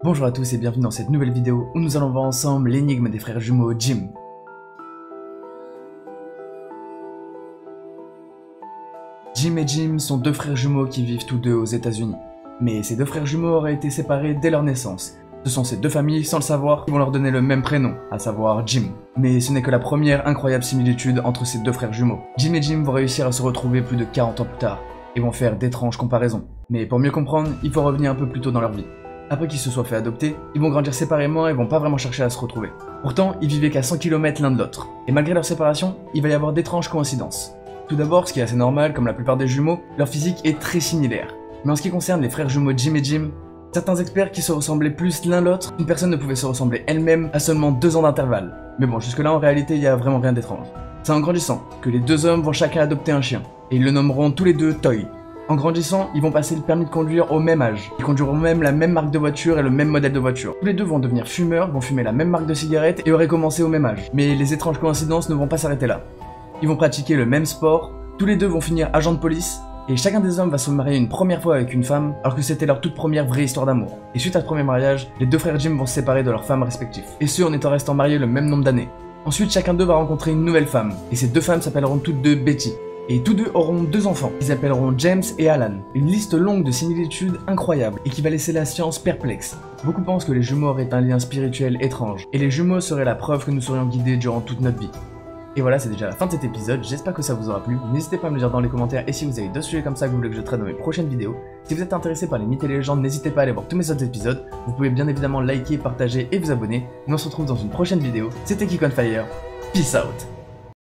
Bonjour à tous et bienvenue dans cette nouvelle vidéo où nous allons voir ensemble l'énigme des frères jumeaux Jim. Jim et Jim sont deux frères jumeaux qui vivent tous deux aux États-Unis. Mais ces deux frères jumeaux auraient été séparés dès leur naissance. Ce sont ces deux familles, sans le savoir, qui vont leur donner le même prénom, à savoir Jim. Mais ce n'est que la première incroyable similitude entre ces deux frères jumeaux. Jim et Jim vont réussir à se retrouver plus de 40 ans plus tard, et vont faire d'étranges comparaisons. Mais pour mieux comprendre, il faut revenir un peu plus tôt dans leur vie. Après qu'ils se soient fait adopter, ils vont grandir séparément et vont pas vraiment chercher à se retrouver. Pourtant, ils vivaient qu'à 100 km l'un de l'autre. Et malgré leur séparation, il va y avoir d'étranges coïncidences. Tout d'abord, ce qui est assez normal, comme la plupart des jumeaux, leur physique est très similaire. Mais en ce qui concerne les frères jumeaux Jim et Jim, certains experts qui se ressemblaient plus l'un l'autre, une personne ne pouvait se ressembler elle-même à seulement 2 ans d'intervalle. Mais bon, jusque là en réalité, il y a vraiment rien d'étrange. C'est en grandissant que les deux hommes vont chacun adopter un chien, et ils le nommeront tous les deux Toy. En grandissant, ils vont passer le permis de conduire au même âge. Ils conduiront même la même marque de voiture et le même modèle de voiture. Tous les deux vont devenir fumeurs, vont fumer la même marque de cigarettes et auraient commencé au même âge. Mais les étranges coïncidences ne vont pas s'arrêter là. Ils vont pratiquer le même sport, tous les deux vont finir agents de police, et chacun des hommes va se marier une première fois avec une femme, alors que c'était leur toute première vraie histoire d'amour. Et suite à ce premier mariage, les deux frères Jim vont se séparer de leurs femmes respectives. Et ce en étant restant mariés le même nombre d'années. Ensuite, chacun d'eux va rencontrer une nouvelle femme, et ces deux femmes s'appelleront toutes deux Betty. Et tous deux auront 2 enfants, ils appelleront James et Alan. Une liste longue de similitudes incroyables et qui va laisser la science perplexe. Beaucoup pensent que les jumeaux auraient un lien spirituel étrange, et les jumeaux seraient la preuve que nous serions guidés durant toute notre vie. Et voilà, c'est déjà la fin de cet épisode, j'espère que ça vous aura plu, n'hésitez pas à me le dire dans les commentaires et si vous avez d'autres sujets comme ça que vous voulez que je traite dans mes prochaines vidéos. Si vous êtes intéressé par les mythes et les légendes, n'hésitez pas à aller voir tous mes autres épisodes, vous pouvez bien évidemment liker, partager et vous abonner, nous on se retrouve dans une prochaine vidéo, c'était KickOnFire, peace out.